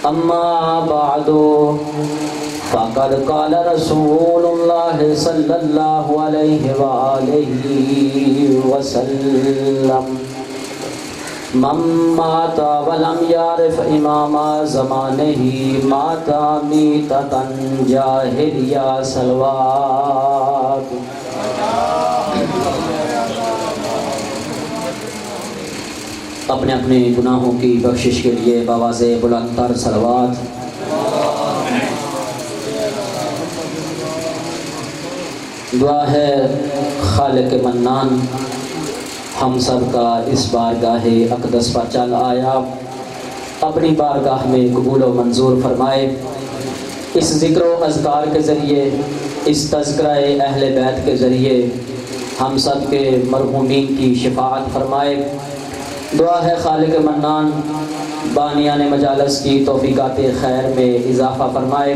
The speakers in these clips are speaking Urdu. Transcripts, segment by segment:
اما بعد فقد قال رسول اللہ صلی اللہ علیہ وآلہ وسلم من مات ولم يعرف امام زمانہ مات میتۃ جاہلیہ صلوات۔ اپنے اپنے گناہوں کی بخشش کے لیے بآواز بلند تر صلوات۔ دعا ہے خالق منان ہم سب کا اس بارگاہ اقدس پر چل آیا، اپنی بارگاہ میں قبول و منظور فرمائے۔ اس ذکر و اذکار کے ذریعے، اس تذکرہ اہل بیت کے ذریعے ہم سب کے مرحومین کی شفاعت فرمائے۔ دعا ہے خالق منان بانیان مجالس کی توفیقات خیر میں اضافہ فرمائے،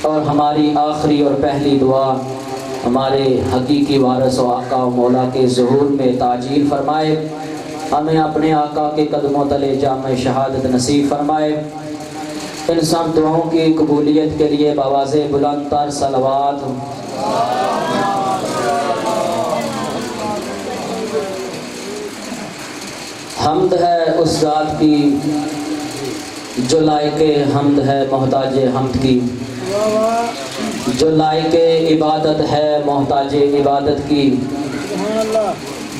اور ہماری آخری اور پہلی دعا ہمارے حقیقی وارث و آقا و مولا کے ظہور میں تعجیل فرمائے۔ ہمیں اپنے آقا کے قدموں تلے جامع شہادت نصیب فرمائے۔ ان سب دعاؤں کی قبولیت کے لیے بآواز بلند تر صلوات۔ حمد ہے اس ذات کی جو لائق حمد ہے محتاج حمد کی، جو لائق عبادت ہے محتاج عبادت کی،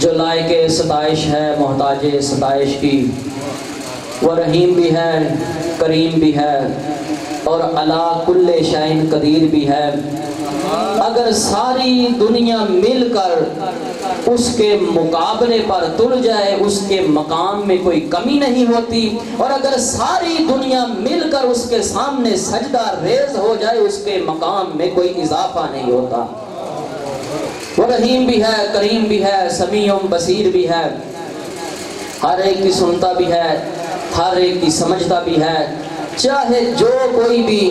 جو لائق ستائش ہے محتاج ستائش کی۔ وہ رحیم بھی ہے، کریم بھی ہے، اور علی کل شیء قدیر بھی ہے۔ اگر ساری دنیا مل کر اس کے مقابلے پر تل جائے، اس کے مقام میں کوئی کمی نہیں ہوتی، اور اگر ساری دنیا مل کر اس کے سامنے سجدہ ریز ہو جائے، اس کے مقام میں کوئی اضافہ نہیں ہوتا۔ وہ رحیم بھی ہے، کریم بھی ہے، سمیع بصیر بھی ہے، ہر ایک کی سنتا بھی ہے، ہر ایک کی سمجھتا بھی ہے۔ چاہے جو کوئی بھی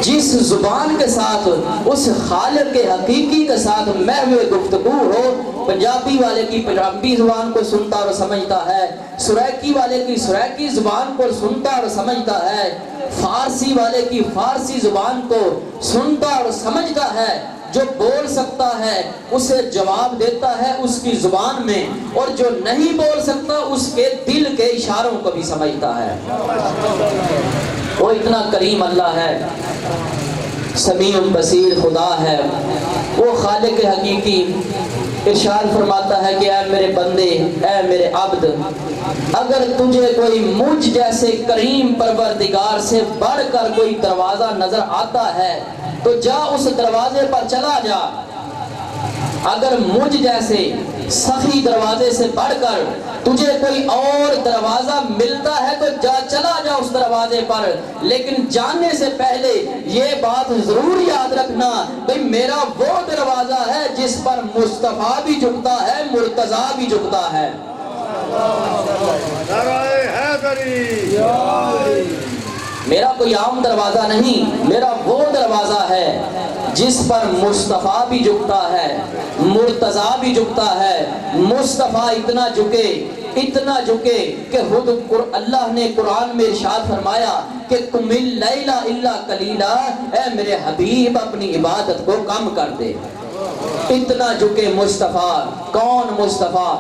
جس زبان کے ساتھ اس خالق کے حقیقی کے ساتھ محو گفتگو ہو، پنجابی والے کی پنجابی زبان کو سنتا اور سمجھتا ہے، سرائکی والے کی سرائکی زبان کو سنتا اور سمجھتا ہے، فارسی والے کی فارسی زبان کو سنتا اور سمجھتا ہے، جو بول سکتا ہے اسے جواب دیتا ہے اس کی زبان میں، اور جو نہیں بول سکتا اس کے دل کے اشاروں کو بھی سمجھتا ہے۔ وہ اتنا کریم اللہ ہے، سمیع بصیر خدا ہے، وہ خالق حقیقی۔ ارشاد فرماتا ہے کہ اے میرے بندے، اے میرے عبد، اگر تجھے کوئی مجھ جیسے کریم پروردگار سے بڑھ کر کوئی دروازہ نظر آتا ہے تو جا اس دروازے پر چلا جا۔ اگر مجھ جیسے سخی دروازے سے بڑھ کر تجھے کوئی اور دروازہ ملتا ہے تو چلا جا اس دروازے پر، لیکن جانے سے پہلے یہ بات ضرور یاد رکھنا کہ میرا وہ دروازہ ہے جس پر مصطفیٰ بھی جھکتا ہے، مرتضیٰ بھی جھکتا ہے۔ میرا کوئی عام دروازہ نہیں، میرا وہ دروازہ ہے جس پر مصطفیٰ بھی جھکتا ہے، مرتضیٰ بھی جھکتا ہے۔ مصطفیٰ اتنا جھکے کہ خود اللہ نے قرآن میں ارشاد فرمایا کہ قم اللیل الا قلیلا، اے میرے حبیب اپنی عبادت کو کم کر دے۔ اتنا جھکے مصطفیٰ۔ کون مصطفیٰ؟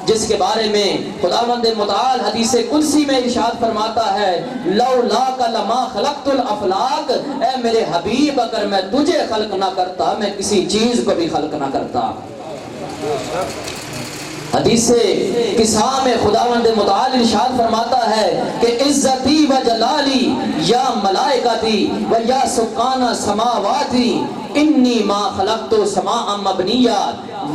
جس کے بارے میں خداوند متعال حدیث قدسی میں ارشاد فرماتا ہے لولاک لما خلقت الافلاک، اے میرے حبیب اگر میں تجھے خلق نہ کرتا میں کسی چیز کو بھی خلق نہ کرتا۔ حدیث قصہ میں خداوند متعال ارشاد فرماتا ہے کہ عزتی و جلالی یا ملائکتی و یا سکان سماواتی انی ما خلقت سماء مبنیہ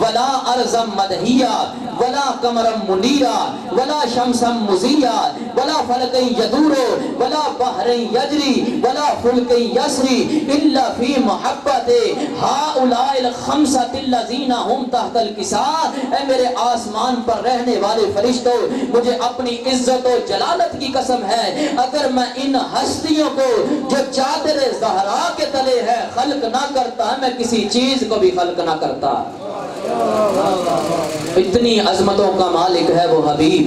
ولا ارضا مدہیہ ولا قمرا منیرا ولا شمسا مضیہ ولا فلکا یدور ولا بحر یجری ولا فلک یسری الا فی محبت ہؤلاء الخمسۃ الذین هم تحت الکساء۔ اے میرے آسمان پر رہنے والے فرشتوں، مجھے اپنی عزت و جلالت کی قسم ہے اگر میں ان ہستیوں کو جو چادر زہرا کے تلے ہے خلق نہ کرتا میں کسی چیز کو بھی خلق نہ کرتا۔ اتنی عظمتوں کا مالک ہے وہ حبیب،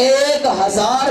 1000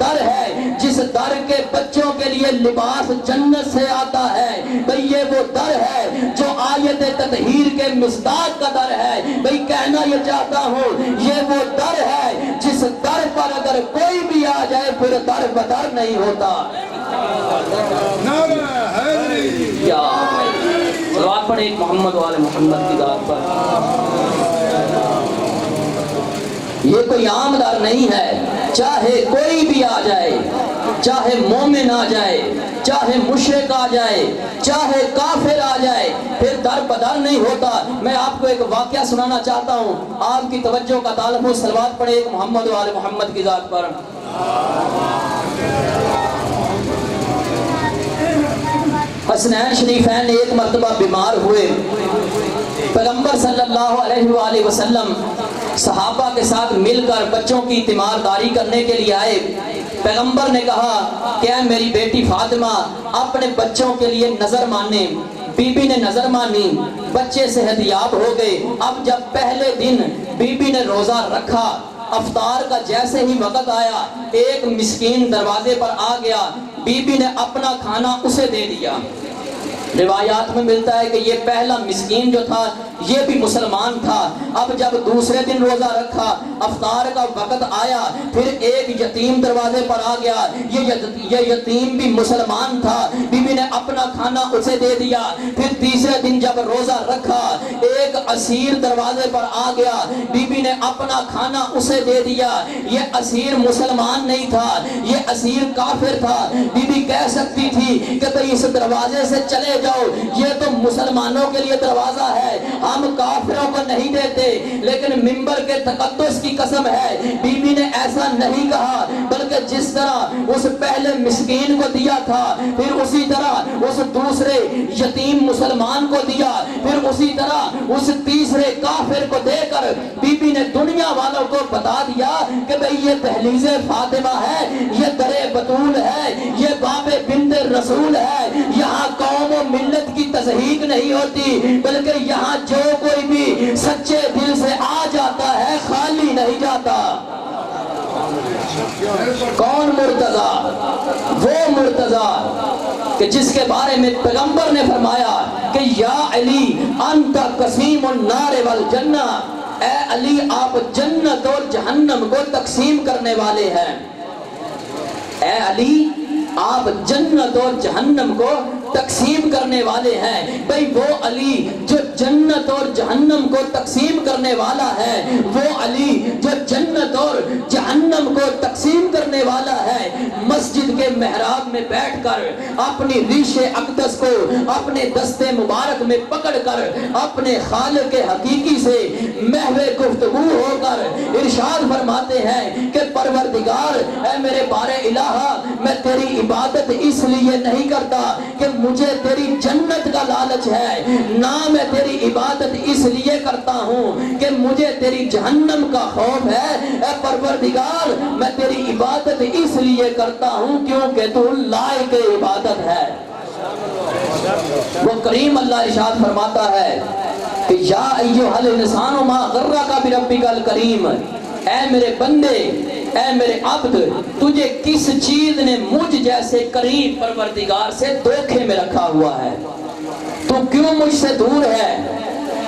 در ہے جس در کے بچوں کے لیے لباس جنت سے آتا ہے، بھئی یہ وہ در ہے جو آیت تطہیر کے مصداق کا در ہے۔ بھئی کہنا یہ چاہتا ہوں یہ وہ در ہے جس در پر اگر کوئی بھی آ جائے پھر در بدر نہیں ہوتا۔ یا صلوات پڑھیں ایک محمد وآل محمد کی ذات پر۔ یہ کوئی عام در نہیں ہے، چاہے کوئی بھی آ جائے، چاہے مومن آ جائے، چاہے مشرک آ جائے، چاہے کافر آ جائے، پھر در بدر نہیں ہوتا۔ میں آپ کو ایک واقعہ سنانا چاہتا ہوں، آپ کی توجہ کا طالب ہوں، صلوات پڑھیں ایک محمد وآل محمد کی ذات پر۔ حسنین شریفین ایک مرتبہ بیمار ہوئے، پیغمبر صلی اللہ علیہ وآلہ وسلم صحابہ کے ساتھ مل کر بچوں کی تیمارداری کرنے کے لیے آئے۔ پیغمبر نے کہا کہ اے میری بیٹی فاطمہ اپنے بچوں کے لیے نظر مانے۔ بی بی نے نظر مانی، بچے صحت یاب ہو گئے۔ اب جب پہلے دن بی بی نے روزہ رکھا، افطار کا جیسے ہی وقت آیا ایک مسکین دروازے پر آ گیا، بی بی نے اپنا کھانا اسے دے دیا۔ روایات میں ملتا ہے کہ یہ پہلا مسکین جو تھا یہ بھی مسلمان تھا۔ اب جب دوسرے دن روزہ رکھا، افطار کا وقت آیا، پھر ایک یتیم دروازے پر آ گیا، یہ یتیم بھی مسلمان تھا، بی بی نے اپنا کھانا اسے دے دیا۔ پھر تیسرے دن جب روزہ رکھا ایک اسیر دروازے پر آ گیا، بی بی نے اپنا کھانا اسے دے دیا۔ یہ اسیر مسلمان نہیں تھا، یہ اسیر کافر تھا۔ بی بی کہہ سکتی تھی کہ بھئی اس دروازے سے چلے جاؤ، یہ تو مسلمانوں کے لیے دروازہ ہے، ہم کافروں کو نہیں دیتے، لیکن منبر کے تقدس کی قسم ہے بی بی نے ایسا نہیں کہا، بلکہ جس طرح اس پہلے مسکین کو دیا تھا پھر اسی طرح اس دوسرے یتیم مسلمان کو دیا، پھر اسی طرح اس تیسرے کافر کو دے کر بی بی نے دنیا والوں کو بتا دیا کہ بھئی یہ دہلیز فاطمہ ہے، یہ در بطول ہے، یہ باب بنت رسول ہے، یہاں قوم و ملت کی تضحیق نہیں ہوتی، بلکہ یہاں جو کوئی بھی سچے دل سے آ جاتا ہے خالی نہیں جاتا۔ کون مرتضی؟ وہ مرتضی کہ جس کے بارے میں پیغمبر نے فرمایا کہ یا علی انت قسیم النار والجنہ، اے علی آپ جنت اور جہنم کو تقسیم کرنے والے ہیں۔ اے علی آپ جنت اور جہنم کو تقسیم کرنے والے ہیں۔ بھئی وہ علی جو جنت اور جہنم کو تقسیم کرنے والا ہے، وہ علی جو جنت اور جہنم کو تقسیم کرنے والا ہے، مسجد کے محراب میں بیٹھ کر اپنی ریش اقدس کو اپنے دستے مبارک میں پکڑ کر اپنے خالق حقیقی سے محو گفتگو ہو کر ارشاد فرماتے ہیں کہ پروردگار اے میرے بار الہ، میں تیری عبادت اس لیے نہیں کرتا کہ مجھے تیری جنت کا لالچ ہے، نہ میں تیری عبادت اس لیے کرتا ہوں کہ مجھے تیری جہنم کا خوف ہے۔ اے پروردگار میں تیری عبادت اس لیے کرتا ہوں کیونکہ تو لائق عبادت ہے۔ وہ کریم اللہ ارشاد فرماتا ہے کہ یا ایھا الانسان ما غرک بربک الکریم، اے میرے بندے، اے میرے عبد، تجھے کس چیز نے مجھ جیسے کریم پروردگار سے دھوکے میں رکھا ہوا ہے؟ تو کیوں مجھ سے دور ہے؟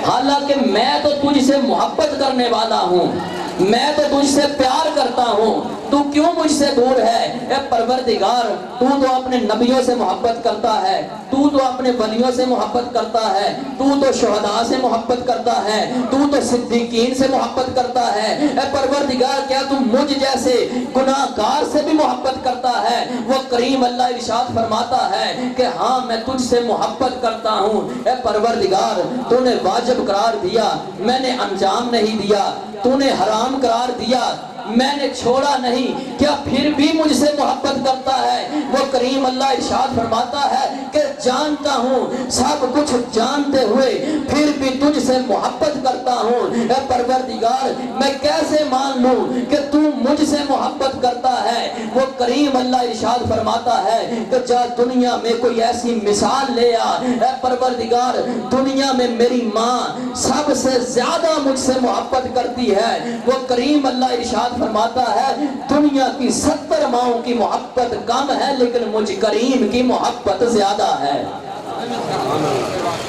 حالانکہ میں تو تجھ سے محبت کرنے والا ہوں، میں تو تجھ سے پیار کرتا ہوں، تو کیوں مجھ سے دور ہے؟ اے پروردگار تو اپنے نبیوں سے محبت کرتا ہے، تو اپنے ولیوں سے محبت کرتا ہے، تو شہداء سے محبت کرتا ہے، تو صدیقین سے محبت کرتا ہے۔ اے پروردگار کیا تو مجھ جیسے گناہگار سے بھی محبت کرتا ہے؟ وہ کریم اللہ ارشاد فرماتا ہے کہ ہاں میں تجھ سے محبت کرتا ہوں۔ اے پروردگار تو نے واجب قرار دیا، میں نے انجام نہیں دیا، تو نے حرام قرار دیا، میں نے چھوڑا نہیں، کیا پھر بھی مجھ سے محبت کرتا ہے؟ وہ کریم اللہ ارشاد فرماتا ہے کہ جانتا ہوں، سب کچھ جانتے ہوئے پھر بھی تجھ سے محبت کرتا ہوں۔ اے پروردگار میں کیسے مان لوں کہ تو مجھ سے محبت کرتا ہے وہ کریم اللہ ارشاد فرماتا ہے کہ جا دنیا میں کوئی ایسی مثال لے آ، اے پروردگار دنیا میں میری ماں سب سے زیادہ مجھ سے محبت کرتی ہے۔ وہ کریم اللہ ارشاد فرماتا ہے دنیا کی 70 ماؤں کی محبت کم ہے لیکن مجھ کریم کی محبت زیادہ ہے۔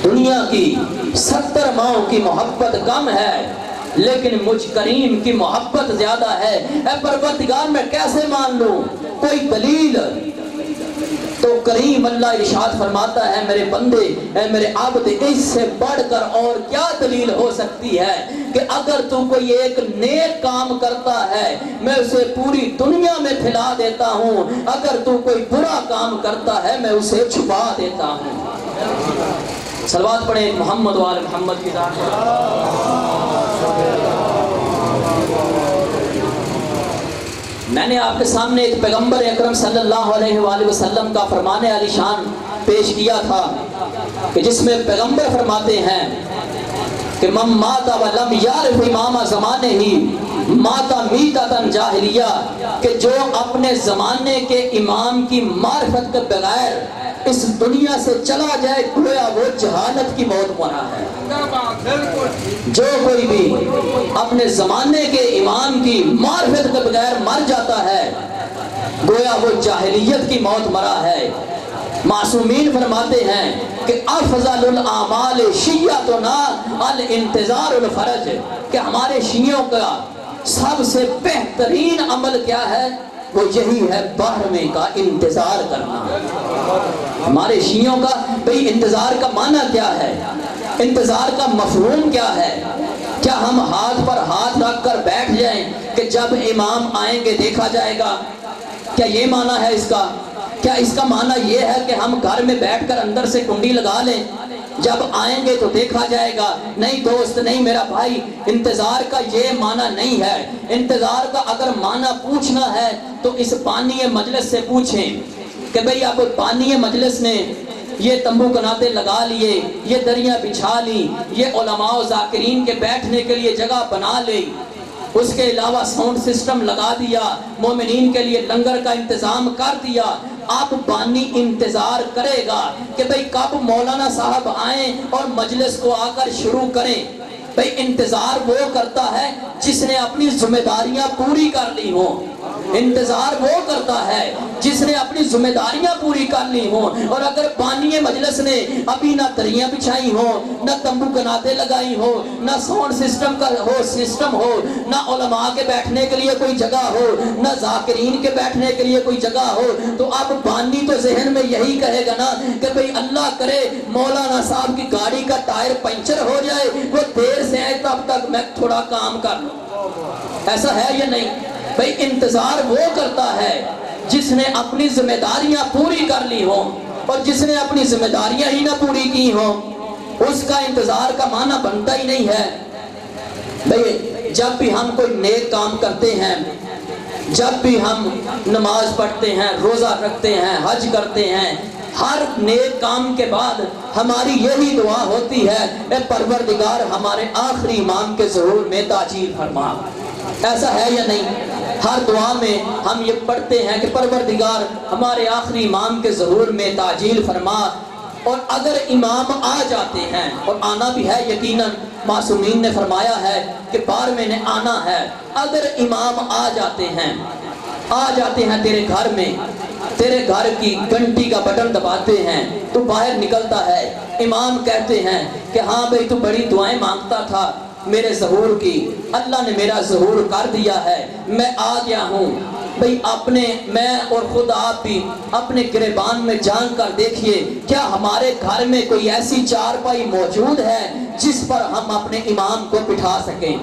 دنیا کی 70 ماؤں کی محبت کم ہے لیکن مجھ کریم کی محبت زیادہ ہے۔ اے پروردگار میں کیسے مان لوں؟ کوئی دلیل؟ تو کریم اللہ ارشاد فرماتا ہے میرے بندے، اے میرے عبد، اس سے بڑھ کر اور کیا دلیل ہو سکتی ہے کہ اگر تو کوئی ایک نیک کام کرتا ہے میں اسے پوری دنیا میں پھیلا دیتا ہوں، اگر تو کوئی برا کام کرتا ہے میں اسے چھپا دیتا ہوں۔ صلوات پڑھیں محمد وآل محمد کی ذات پر۔ میں نے آپ کے سامنے ایک پیغمبر اکرم صلی اللہ علیہ وآلہ وسلم کا فرمان علی شان پیش کیا تھا کہ جس میں پیغمبر فرماتے ہیں کہ من مات ولم یعرف امام زمانے ہی ماتا میتتاً جاہلیہ، کہ جو اپنے زمانے کے امام کی معرفت کے بغیر اس دنیا سے چلا جائے گویا وہ جہالت کی موت مرا ہے۔ جو کوئی بھی اپنے زمانے کے امام کی معرفت کے بغیر مر جاتا ہے گویا وہ جاہلیت کی موت مرا ہے۔ معصومین فرماتے ہیں کہ افضل الاعمال شیعتنا الانتظار الفرج، کہ ہمارے شیعوں کا سب سے بہترین عمل کیا ہے؟ وہ یہی ہے بارہویں کا انتظار کرنا۔ ہمارے شیعوں کا بھئی انتظار کا معنی کیا ہے؟ انتظار کا مفہوم کیا ہے؟ کیا ہم ہاتھ پر ہاتھ رکھ کر بیٹھ جائیں کہ جب امام آئیں گے دیکھا جائے گا؟ کیا یہ معنی ہے اس کا؟ کیا اس کا معنی یہ ہے کہ ہم گھر میں بیٹھ کر اندر سے کنڈی لگا لیں جب آئیں گے تو دیکھا جائے گا؟ نہیں دوست، نہیں میرا بھائی، انتظار کا یہ معنی نہیں ہے۔ انتظار کا اگر معنی پوچھنا ہے تو اس بانی مجلس سے پوچھیں کہ بھئی اب بانی مجلس نے یہ تمبو کناتے لگا لیے، یہ دریاں بچھا لی، یہ علماء و ذاکرین کے بیٹھنے کے لیے جگہ بنا لی، اس کے علاوہ ساؤنڈ سسٹم لگا دیا، مومنین کے لیے لنگر کا انتظام کر دیا۔ آپ بانی انتظار کرے گا کہ بھئی کب مولانا صاحب آئیں اور مجلس کو آ کر شروع کریں۔ بھئی انتظار وہ کرتا ہے جس نے اپنی ذمہ داریاں پوری کر لی ہوں۔ انتظار وہ کرتا ہے جس نے اپنی ذمہ داریاں پوری کر لی ہوں۔ اور اگر بانی مجلس نے ابھی نہ دریاں بچھائی ہوں، نہ تمبو کناتے لگائی ہو، نہ ساؤنڈ سسٹم ہو، نہ علماء کے بیٹھنے کے لیے کوئی جگہ ہو، نہ ذاکرین کے بیٹھنے کے لیے کوئی جگہ ہو، تو اب بانی تو ذہن میں یہی کہے گا نا کہ بھئی اللہ کرے مولانا صاحب کی گاڑی کا ٹائر پنچر ہو جائے، وہ دیر سے آئے تب تک میں تھوڑا کام کر لوں۔ ایسا ہے یا نہیں؟ بھئی انتظار وہ کرتا ہے جس نے اپنی ذمہ داریاں پوری کر لی ہوں، اور جس نے اپنی ذمہ داریاں ہی نہ پوری کی ہوں اس کا انتظار کا معنی بنتا ہی نہیں ہے۔ بھئی جب بھی ہم کوئی نیک کام کرتے ہیں، جب بھی ہم نماز پڑھتے ہیں، روزہ رکھتے ہیں، حج کرتے ہیں، ہر نیک کام کے بعد ہماری یہی دعا ہوتی ہے اے پروردگار ہمارے آخری امام کے ظہور میں تاجیل فرما۔ ایسا ہے یا نہیں؟ ہر دعا میں ہم یہ پڑھتے ہیں کہ پروردگار ہمارے آخری امام کے ظہور میں تاجیل فرما۔ اور اگر امام آ جاتے ہیں، اور آنا بھی ہے یقیناً، معصومین نے فرمایا ہے کہ 12ویں نے آنا ہے، اگر امام آ جاتے ہیں تیرے گھر میں، تیرے گھر کی گھنٹی کا بٹن دباتے ہیں، تو باہر نکلتا ہے، امام کہتے ہیں کہ ہاں بھئی تو بڑی دعائیں مانگتا تھا میرے ظہور کی، اللہ نے میرا ظہور کر دیا ہے، میں آ گیا ہوں۔ بھئی میں اور خود آپ بھی اپنے گریبان میں جان کر دیکھیے کیا ہمارے گھر میں کوئی ایسی چارپائی موجود ہے جس پر ہم اپنے امام کو بٹھا سکیں؟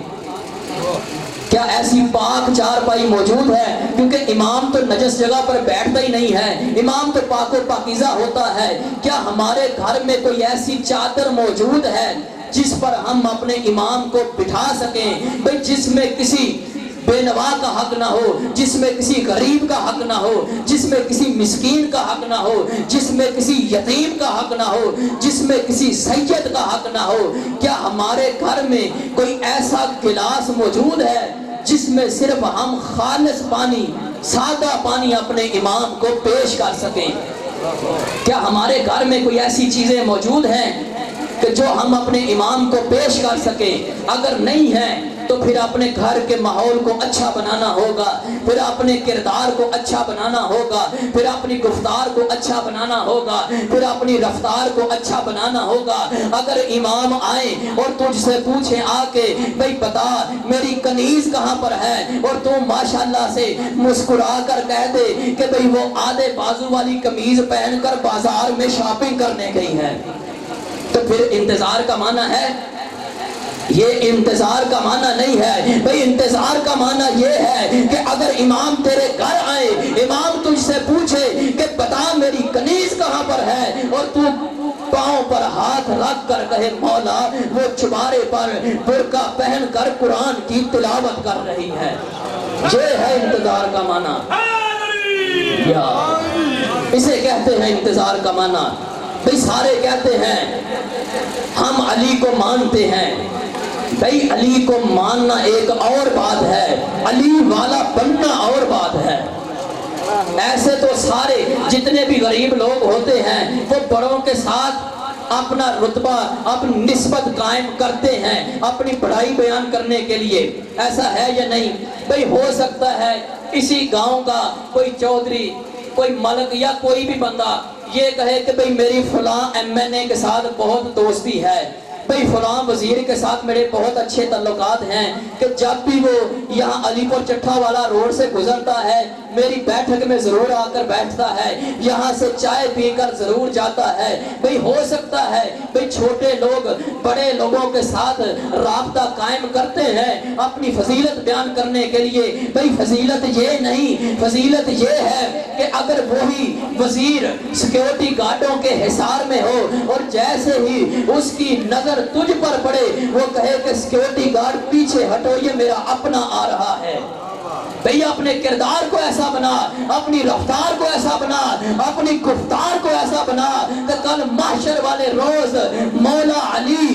کیا ایسی پاک چارپائی موجود ہے؟ کیونکہ امام تو نجس جگہ پر بیٹھتا ہی نہیں ہے، امام تو پاک و پاکیزہ ہوتا ہے۔ کیا ہمارے گھر میں کوئی ایسی چادر موجود ہے جس پر ہم اپنے امام کو بٹھا سکیں؟ بھئی جس میں کسی بے نوا کا حق نہ ہو، جس میں کسی غریب کا حق نہ ہو، جس میں کسی مسکین کا حق نہ ہو، جس میں کسی یتیم کا حق نہ ہو، جس میں کسی سید کا حق نہ ہو۔ کیا ہمارے گھر میں کوئی ایسا گلاس موجود ہے جس میں صرف ہم خالص پانی، سادہ پانی اپنے امام کو پیش کر سکیں؟ کیا ہمارے گھر میں کوئی ایسی چیزیں موجود ہیں کہ جو ہم اپنے امام کو پیش کر سکیں؟ اگر نہیں ہیں تو پھر اپنے گھر کے ماحول کو اچھا بنانا ہوگا، پھر اپنے کردار کو اچھا بنانا ہوگا، پھر اپنی گفتار کو اچھا بنانا ہوگا، پھر اپنی رفتار کو اچھا بنانا ہوگا۔ اگر امام آئیں اور تجھ سے پوچھیں آ کے بھئی بتا میری کنیز کہاں پر ہے، اور تو ماشاءاللہ سے مسکرا کر کہہ دے کہ بھئی وہ آدھے بازو والی قمیض پہن کر بازار میں شاپنگ کرنے گئی ہے، تو پھر انتظار کا معنی ہے؟ یہ انتظار کا معنی نہیں ہے بھئی۔ انتظار کا معنی یہ ہے کہ اگر امام تیرے گھر آئے، امام تجھ سے پوچھے کہ بتا میری کنیز کہاں پر ہے، اور تو پاؤں پر ہاتھ رکھ کر کہے مولا وہ چبارے پر برقع پہن کر قرآن کی تلاوت کر رہی ہے، یہ ہے انتظار کا معنی۔ یا اسے کہتے ہیں انتظار کا معنی۔ بھئی سارے کہتے ہیں ہم علی کو مانتے ہیں، بھئی علی کو ماننا ایک اور بات ہے، علی والا بننا اور بات ہے۔ ایسے تو سارے جتنے بھی غریب لوگ ہوتے ہیں وہ بڑوں کے ساتھ اپنا رتبہ، اپنی نسبت قائم کرتے ہیں اپنی بڑائی بیان کرنے کے لیے، ایسا ہے یا نہیں؟ بھئی ہو سکتا ہے اسی گاؤں کا کوئی چودھری، کوئی ملک یا کوئی بھی بندہ یہ کہے کہ بھئی میری فلاں ایم این اے کے ساتھ بہت دوستی ہے، بھئی فلاں وزیر کے ساتھ میرے بہت اچھے تعلقات ہیں کہ جب بھی وہ یہاں علی پور چٹھا والا روڈ سے گزرتا ہے میری بیٹھک میں ضرور آ کر بیٹھتا ہے، یہاں سے چائے پی کر ضرور جاتا ہے۔ بھئی ہو سکتا ہے بھئی چھوٹے لوگ بڑے لوگوں کے ساتھ رابطہ قائم کرتے ہیں اپنی فضیلت بیان کرنے کے لیے۔ بھئی فضیلت یہ نہیں، فضیلت یہ ہے کہ اگر وہی وزیر سیکیورٹی گارڈوں کے حصار میں ہو اور جیسے ہی اس کی نظر تجھ پر پڑے وہ کہے کہ سیکیورٹی گارڈ پیچھے ہٹو یہ میرا اپنا آ رہا ہے۔ بھئی اپنے کردار کو ایسا بنا، اپنی رفتار کو ایسا بنا، اپنی گفتار کو ایسا بنا کہ کل محشر والے روز مولا علی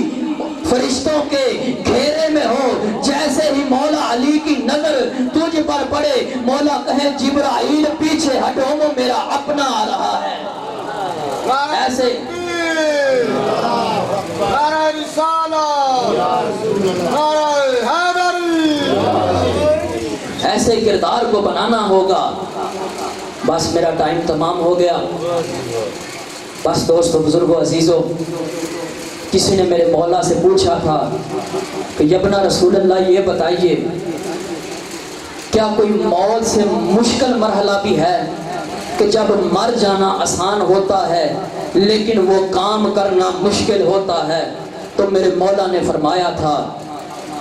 فرشتوں کے گھیرے میں ہو، جیسے ہی مولا علی کی نظر تجھ پر پڑے مولا کہے جبرائیل پیچھے ہٹو وہ میرا اپنا آ رہا ہے۔ ایسے ایسے کردار کو بنانا ہوگا۔ بس میرا ٹائم تمام ہو گیا۔ بس دوستو، بزرگوں، عزیزوں، کسی نے میرے مولا سے پوچھا تھا کہ یبنا رسول اللہ یہ بتائیے کیا کوئی موت سے مشکل مرحلہ بھی ہے کہ جب مر جانا آسان ہوتا ہے لیکن وہ کام کرنا مشکل ہوتا ہے؟ تو میرے مولا نے فرمایا تھا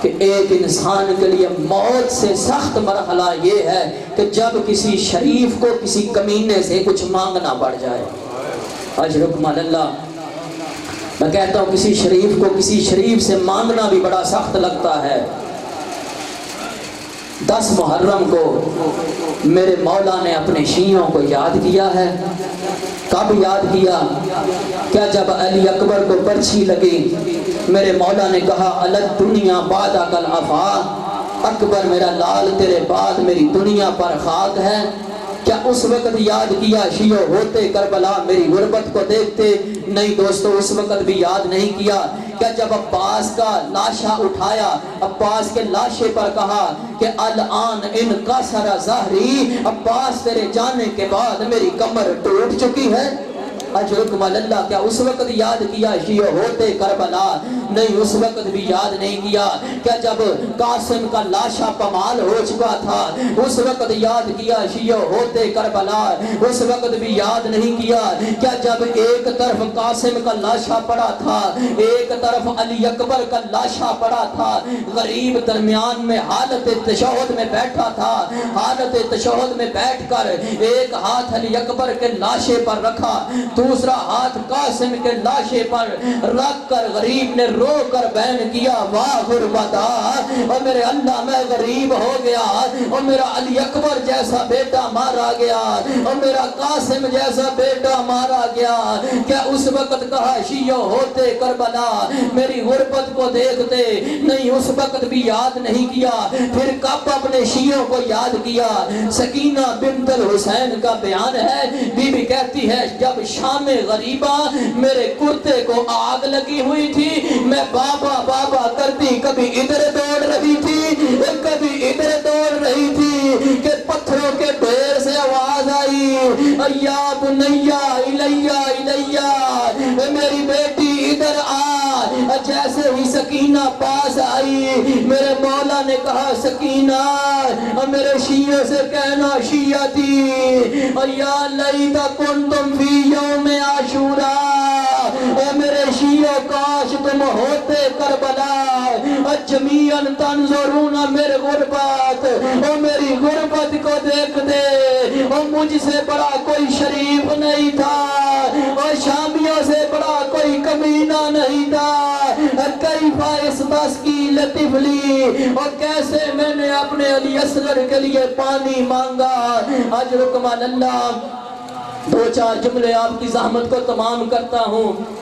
کہ ایک انسان کے لیے موت سے سخت مرحلہ یہ ہے کہ جب کسی شریف کو کسی کمینے سے کچھ مانگنا پڑ جائے۔ اجرکم اللہ، میں کہتا ہوں کسی شریف کو کسی شریف سے مانگنا بھی بڑا سخت لگتا ہے۔ 10 محرم کو میرے مولا نے اپنے شیعوں کو یاد کیا ہے۔ کب یاد کیا؟ کیا جب علی اکبر کو پرچھی لگی میرے مولا نے کہا الگ دنیا بعد اکل افا، اکبر میرا لال تیرے بعد میری دنیا پر خاک ہے۔ کیا اس وقت یاد کیا شیعہ ہوتے کربلا میری غربت کو دیکھتے؟ نہیں دوستو، اس وقت بھی یاد نہیں کیا۔ کیا جب عباس کا لاشا اٹھایا عباس کے لاشے پر کہا کہ الان ان کا سرا ظہری، عباس تیرے جانے کے بعد میری کمر ٹوٹ چکی ہے؟ اجرکم اللہ، کیا اس وقت یاد کیا شیعہ ہوتے کربلا؟ نہیں، اس وقت بھی یاد نہیں کیا۔ کیا جب قاسم کا لاشا پمال ہو چکا تھا اس وقت یاد کیا شیعہ ہوتے کربلا؟ اس وقت بھی یاد نہیں کیا۔ کیا جب ایک طرف قاسم کا لاشا پڑا تھا ایک طرف علی اکبر کا لاشا پڑا تھا، غریب درمیان میں حالت تشہد میں بیٹھا تھا، حالت تشہد میں بیٹھ کر ایک ہاتھ علی اکبر کے لاشے پر رکھا، دوسرا ہاتھ قاسم کے لاشے پر رکھ کر غریب نے رو کر بیان کیا واہ غربتا، اور میرے اللہ میں غریب ہو گیا، اور میرا علی اکبر جیسا بیٹا مارا گیا، اور میرا قاسم جیسا بیٹا مارا گیا۔ کیا اس وقت کہا شیعو ہوتے کربلا میری غربت کو دیکھتے؟ نہیں، اس وقت بھی یاد نہیں کیا۔ پھر کب اپنے شیعوں کو یاد کیا؟ سکینہ بنت الحسین کا بیان ہے، بی بی کہتی ہے جب شام غریبہ میرے کرتے کو آگ لگی ہوئی تھی، میں بابا بابا کرتی، کبھی ادھر دوڑ رہی تھی کبھی ادھر دوڑ رہی تھی کہ پتھروں کے ڈھیر سے آواز آئی یا بنیا الیہ الیہ، میری بیٹی ادھر آ۔ جیسے ہی سکینہ پاس آئی میرے مولا نے کہا سکینہ، میرے شیعہ سے کہنا شیعہ تھی، یا لیتا کنتم فی یوم عاشورا، اے میرے شیعہ کاش تم ہوتے کربلا، جمیعاً تنظرون میرے غربت، او میری غربت کو دیکھ دے، او مجھ سے بڑا کوئی شریف نہیں تھا، اور شامیوں سے بڑا کوئی کمینہ نہیں تھا، کیفا استسقی لطفلی، اور کیسے میں نے اپنے علی اصغر کے لیے پانی مانگا۔ اجرکم اللہ، دو چار جملے آپ کی زحمت کو تمام کرتا ہوں۔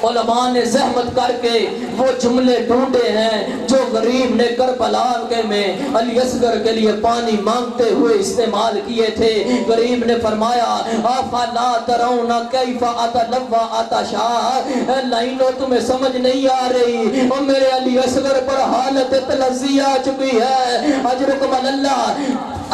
علماء نے زحمت کر کے وہ جملے ڈھونڈے ہیں جو غریب نے کربلا میں علی اصغر کے لیے پانی مانگتے ہوئے استعمال کیے تھے۔ غریب نے فرمایا افلا ترون کیف اتلوى عطشا، لائنوں تمہیں سمجھ نہیں آ رہی، اور میرے علی اصغر پر حالت تلذی آ چکی ہے۔ اجرکم اللہ،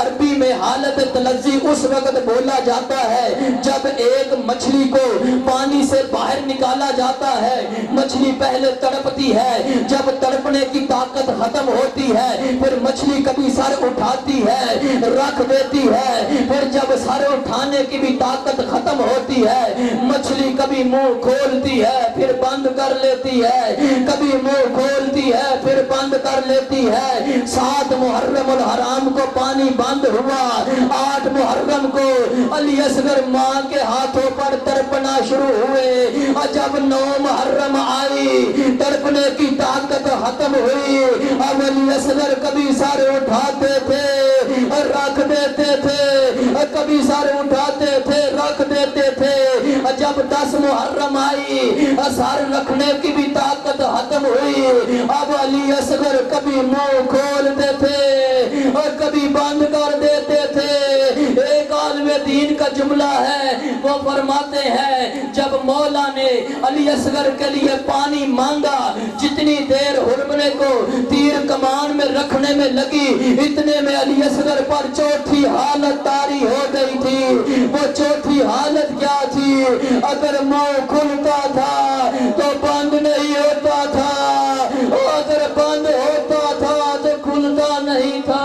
عربی میں حالت تلذی اس وقت بولا جاتا ہے جب ایک مچھلی کو پانی سے باہر نکالا جاتا ہے، مچھلی پہلے تڑپتی ہے، جب تڑپنے کی طاقت ختم ہوتی ہے پھر مچھلی کبھی سر اٹھاتی ہے رکھ دیتی ہے، پھر جب سر اٹھانے کی بھی طاقت ختم ہوتی ہے مچھلی کبھی منہ کھولتی ہے پھر بند کر لیتی ہے، کبھی منہ کھولتی ہے پھر بند کر لیتی ہے۔ 7 محرم الحرام کو پانی بند ہوا، 8 محرم کو علی اصغر ماں کے ہاتھوں پر تڑپنا شروع ہوئے، اور جب 9 محرم آئی تڑپنے کی طاقت ختم ہوئی، اب علی اصغر کبھی سر اٹھاتے تھے اور رکھ دیتے تھے، اور کبھی سر اٹھاتے تھے رکھ دیتے تھے، اور جب 10 محرم آئی سر رکھنے کی بھی طاقت ختم ہوئی، اب علی اصغر کبھی منہ کھولتے تھے اور کبھی بند کر دیتے تھے۔ ایک عالم دین کا جملہ ہے، وہ فرماتے ہیں جب مولا نے علی اصغر کے لیے پانی مانگا، جتنی دیر حرمنے کو تیر کمان میں رکھنے میں لگی اتنے میں علی اصغر پر چوتھی حالت طاری ہو گئی تھی۔ وہ چوتھی حالت کیا تھی؟ اگر منہ کھلتا تھا تو بند نہیں ہوتا تھا، اگر بند ہوتا تھا تو کھلتا نہیں تھا۔